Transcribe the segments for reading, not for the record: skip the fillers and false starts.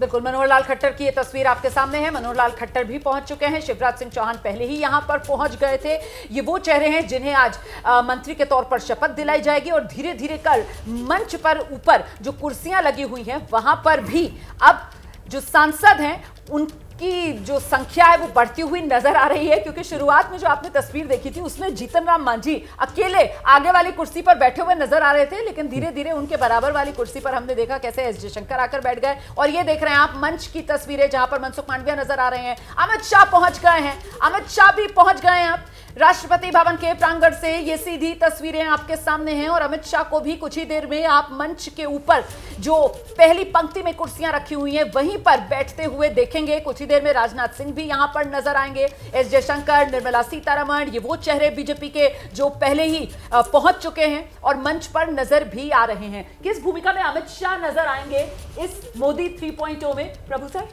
बिल्कुल, मनोहर लाल खट्टर की ये तस्वीर आपके सामने है। मनोहर लाल खट्टर भी पहुंच चुके हैं, शिवराज सिंह चौहान पहले ही यहां पर पहुंच गए थे। ये वो चेहरे हैं जिन्हें आज मंत्री के तौर पर शपथ दिलाई जाएगी और धीरे धीरे कल मंच पर ऊपर जो कुर्सियां लगी हुई हैं वहां पर भी अब जो सांसद हैं उनकी जो संख्या है वो बढ़ती हुई नजर आ रही है, क्योंकि शुरुआत में जो आपने तस्वीर देखी थी उसमें जीतन राम मांझी अकेले आगे वाली कुर्सी पर बैठे हुए नजर आ रहे थे, लेकिन धीरे धीरे उनके बराबर वाली कुर्सी पर हमने देखा कैसे एस जयशंकर आकर बैठ गए। और ये देख रहे हैं आप मंच की तस्वीरें जहां पर मनसुख मांडविया नजर आ रहे हैं। अमित शाह पहुंच गए हैं, अमित शाह भी पहुंच गए हैं अब राष्ट्रपति भवन के प्रांगण से। ये सीधी तस्वीरें आपके सामने हैं और अमित शाह को भी कुछ ही देर में आप मंच के ऊपर जो पहली पंक्ति में कुर्सियां रखी हुई हैं वहीं पर बैठते हुए देखेंगे। कुछ ही देर में राजनाथ सिंह भी यहां पर नजर आएंगे, एस जयशंकर, निर्मला सीतारमण, ये वो चेहरे बीजेपी के जो पहले ही पहुंच चुके हैं और मंच पर नजर भी आ रहे हैं। किस भूमिका में अमित शाह नजर आएंगे इस मोदी 3.0 में, प्रभु सर?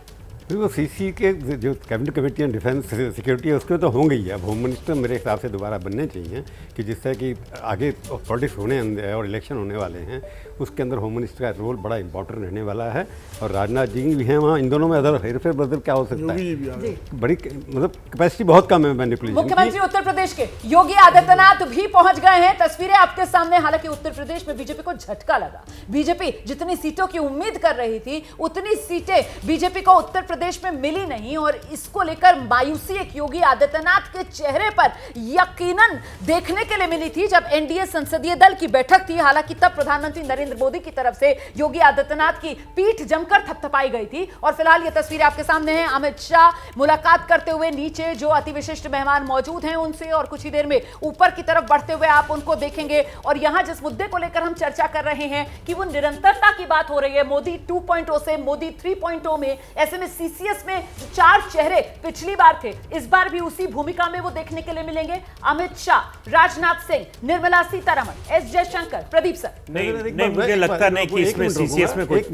वो सीसी के जो cabinet committee on defence security है उसके तो होंगे ही। अब होम मिनिस्टर मेरे हिसाब से दोबारा बनने चाहिए कि जिससे कि आगे पॉलिटिक्स होने और इलेक्शन होने वाले हैं उसके अंदर होम मिनिस्टर का रोल बड़ा इंपॉर्टेंट रहने वाला है। और राजनाथ जी भी हैं वहाँ, इन दोनों में अदर हेरफेर बदल क्या हो सकता है? बड़ी मतलब कैपेसिटी बहुत कम है मैनिपुलेशन। मुख्यमंत्री उत्तर प्रदेश के योगी आदित्यनाथ भी पहुंच गए हैं, तस्वीरें आपके सामने। हालांकि उत्तर प्रदेश में बीजेपी को झटका लगा, बीजेपी जितनी सीटों की उम्मीद कर रही थी उतनी सीटें बीजेपी को उत्तर प्रदेश में मिली नहीं और इसको लेकर मायूसी एक योगी आदित्यनाथ के चेहरे पर यकीनन देखने के लिए मिली थी जब एनडीए संसदीय दल की बैठक थी। हालांकि तब प्रधानमंत्री नरेंद्र मोदी की तरफ से योगी आदित्यनाथ की पीठ जमकर थपथपाई गई थी। और फिलहाल ये तस्वीर आपके सामने है, अमित शाह मुलाकात करते हुए नीचे जो अति विशिष्ट मेहमान मौजूद हैं उनसे, और कुछ ही देर में ऊपर की तरफ बढ़ते हुए आप उनको देखेंगे। और यहां जिस मुद्दे को लेकर हम चर्चा कर रहे हैं कि वो निरंतरता की बात हो रही है मोदी 2.0 से मोदी 3.0 में, ऐसे में सीसीएस में जो 4 चेहरे पिछली बार थे इस बार भी उसी भूमिका में वो देखने के लिए मिलेंगे। Amit Shah, Rajnath Singh, Nirmala Sitharaman, S Jaishankar, Pradeep sir. नहीं मुझे लगता नहीं कि इसमें सीसीएस में कोई एक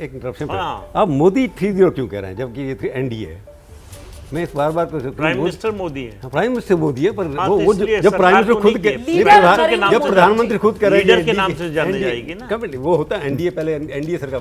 इंटरप्शन पर आप मोदी 3.0 क्यों कह रहे हैं जबकि ये एनडीए है? मैं इस बार प्राइम मिनिस्टर मोदी है, प्राइम मिनिस्टर मोदी है, पर वो जब प्राइम मिनिस्टर खुद जब प्रधानमंत्री खुद कह रहे हैं लीडर के नाम से जानी जाएगी ना, कब वो होता है एनडीए। पहले एनडीए सरकार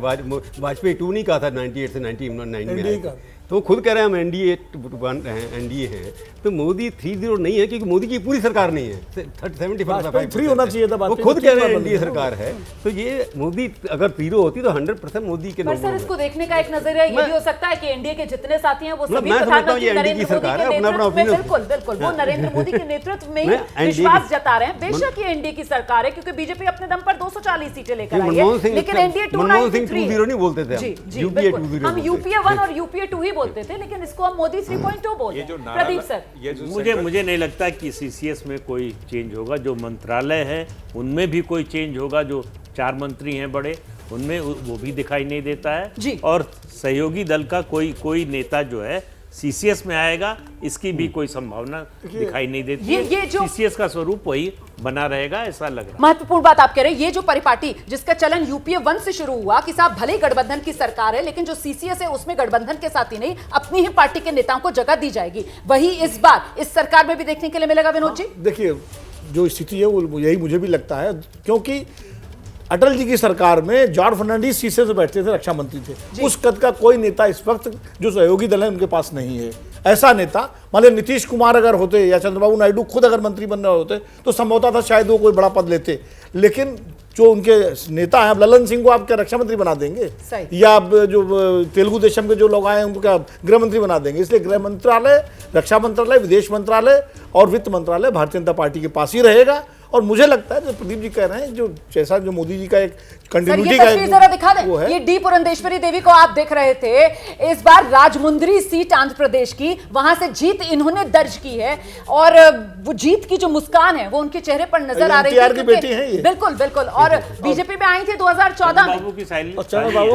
वाजपेयी 2 नहीं कहा था 98 से 1999 में, तो खुद कह रहे हैं हम एनडीए हैं। तो मोदी 3.0 नहीं है क्योंकि मोदी की पूरी सरकार नहीं है, 75 होना चाहिए था। वो खुद कह रहे हैं एनडीए सरकार है। तो ये मोदी अगर 0 होती तो 100% मोदी के पर सर इसको देखने का एक नजरिया ये भी हो सकता है कि एनडीए के जितने साथी हैं वो सभी मैं समझता हूं ये प्रधानमंत्री एनडीए की सरकार है, नरेंद्र अपना मोदी के अपना नेतृत्व में बिल्कुल बिल्कुल वो नरेंद्र मोदी के नेतृत्व में ही विश्वास जता रहे हैं। बेशक ये एनडीए की सरकार है क्योंकि बीजेपी अपने दम पर 240 सीटें लेकर आई है, लेकिन एनडीए 2.0 नहीं बोलते थे, यूपीए 2.0 हम यूपीए 1 और यूपीए 2 ही बोलते थे, लेकिन इसको हम मोदी 3.0 बोलते हैं। प्रदीप सर, मुझे नहीं लगता कि सीसीएस में कोई चेंज होगा। जो मंत्रालय है उनमें भी कोई चेंज होगा, जो 4 मंत्री हैं बड़े उनमें वो भी दिखाई नहीं देता है। और सहयोगी दल का कोई नेता जो है सीसीएस में आएगा इसकी भी कोई संभावना दिखाई नहीं देती। ये जो सीसीएस का स्वरूप वही बना रहेगा ऐसा लग रहा है। महत्वपूर्ण बात आप कह रहे हैं, ये जो परिपाटी जिसका चलन यूपीए 1 से शुरू हुआ कि साहब भले गठबंधन की सरकार है लेकिन जो सीसीएस है उसमें गठबंधन के साथ ही नहीं अपनी ही पार्टी के नेताओं को जगह दी जाएगी, वही इस बार इस सरकार में भी देखने के लिए मिलेगा। विनोद जी देखिए जो स्थिति है वो यही मुझे भी लगता है, क्योंकि अटल जी की सरकार में जॉर्ज फर्नांडीज सीसे से बैठते थे, रक्षा मंत्री थे। उस कद का कोई नेता इस वक्त जो सहयोगी दल है उनके पास नहीं है। ऐसा नेता मान लीजिए नीतीश कुमार अगर होते या चंद्रबाबू नायडू खुद अगर मंत्री बन रहे होते तो संभवतः था शायद वो कोई बड़ा पद लेते, लेकिन जो उनके नेता हैं, अब ललन सिंह को आप क्या रक्षा मंत्री बना देंगे या अब जो तेलुगु देशम के जो लोग आए हैं उनको क्या गृह मंत्री बना देंगे? इसलिए गृह मंत्रालय, रक्षा मंत्रालय, विदेश मंत्रालय और वित्त मंत्रालय भारतीय जनता पार्टी के पास ही रहेगा। और मुझे लगता है जो प्रदीप जी कह रहे हैं जो जैसा जो मोदी जी का एक कंटिन्यूटी का जरा दिखा दें, ये डी पुरंदेश्वरी देवी को आप देख रहे थे, इस बार राजमुंद्री सीट आंध्र प्रदेश की, वहां से जीत इन्होंने दर्ज की है और वो जीत की जो मुस्कान है वो उनके चेहरे पर नजर आ रही है। बेटी है ये। बिल्कुल बिल्कुल, और बीजेपी में आई थी 2014 में, बाबू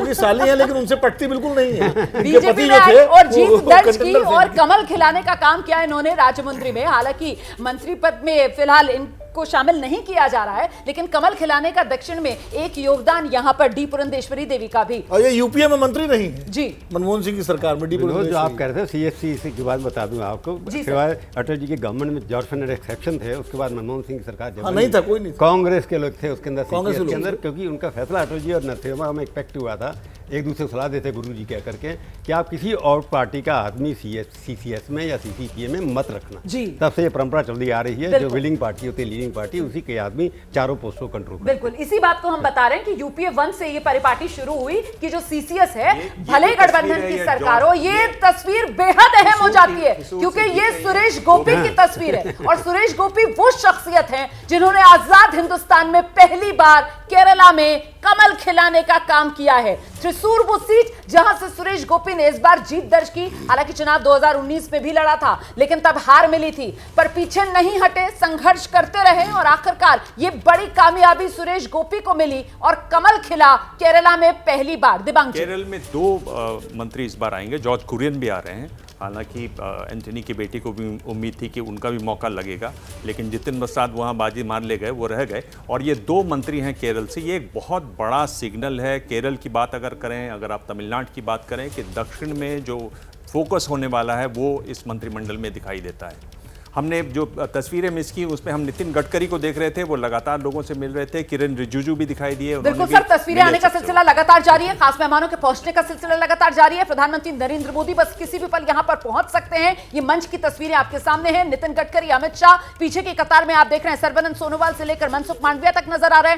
की साली है लेकिन उनसे पटती बिल्कुल नहीं है। बीजेपी में आई और जीत दर्ज की और कमल खिलाने का काम किया इन्होंने राजमुंद्री में। हालांकि मंत्री पद में फिलहाल को शामिल नहीं किया जा रहा है, लेकिन कमल खिलाने का दक्षिण में एक योगदान यहां पर डी पुरंदेश्वरी देवी का भी। और ये यूपीए में मंत्री नहीं है जी, मनमोहन सिंह की सरकार में डी पुरंदेश्वरी। जो आप कह रहे थे सीएससी की बात बता दूं आपको, सिवाय अटल जी के गवर्नमेंट में जॉर्ज फर्नांडिस एक्सेप्शन थे, उसके बाद मनमोहन सिंह की सरकार जब नहीं था, कोई नहीं, कांग्रेस के लोग थे उसके अंदर, कांग्रेस के अंदर, क्योंकि उनका फैसला अटल जी और नरसिम्हा में इफेक्ट हुआ था एक दूसरे को सलाह देते गुरु जी कह करके कि आप किसी और पार्टी का आदमी CCS में या CCPA में मत रखना। तब से ये परंपरा चलती आ रही है, जो विलिंग पार्टी होती है, लीडिंग पार्टी, उसी के आदमी चारों पोस्टों को कंट्रोल। बिल्कुल इसी बात को हम बता रहे हैं कि यूपीए 1 से ये परिपाटी शुरू हुई कि जो CCS है, भले गठबंधन की सरकार हो, ये तस्वीर बेहद अहम हो जाती है क्योंकि ये सुरेश गोपी की तस्वीर है और सुरेश गोपी वो शख्सियत हैं जिन्होंने आजाद हिंदुस्तान में पहली बार केरला में कमल खिलाने का काम किया है। त्रिशूर वो सीट जहां से सुरेश गोपी ने इस बार जीत दर्ज की। हालांकि चुनाव 2019 में भी लड़ा था लेकिन तब हार मिली थी, पर पीछे नहीं हटे, संघर्ष करते रहे और आखिरकार ये बड़ी कामयाबी सुरेश गोपी को मिली और कमल खिला केरला में पहली बार। दिबांग केरल में 2 मंत्री इस बार आएंगे, जॉर्ज कुरियन भी आ रहे हैं। हालांकि एंथनी की बेटी को भी उम्मीद थी कि उनका भी मौका लगेगा, लेकिन जितिन प्रसाद वहां बाजी मार ले गए, वो रह गए। और ये 2 मंत्री हैं केरल से। ये एक बहुत बड़ा सिग्नल है। केरल की बात अगर करें, अगर आप तमिलनाडु की बात करें, कि दक्षिण में जो फोकस होने वाला है वो इस मंत्रिमंडल में दिखाई देता है। हमने जो तस्वीरें मिस की उसमें हम नितिन गडकरी को देख रहे थे, वो लगातार लोगों से मिल रहे थे। किरण रिजिजू भी दिखाई दिए। बिल्कुल सर, तस्वीरें आने का सिलसिला लगातार जारी है, खास मेहमानों के पहुंचने का सिलसिला लगातार जारी है। प्रधानमंत्री नरेंद्र मोदी बस किसी भी पल यहां पर पहुंच सकते हैं। ये मंच की तस्वीरें आपके सामने हैं। नितिन गडकरी, अमित शाह, पीछे की कतार में आप देख रहे हैं सर्बानंद सोनोवाल से लेकर मनसुख मांडविया तक नजर आ रहे हैं।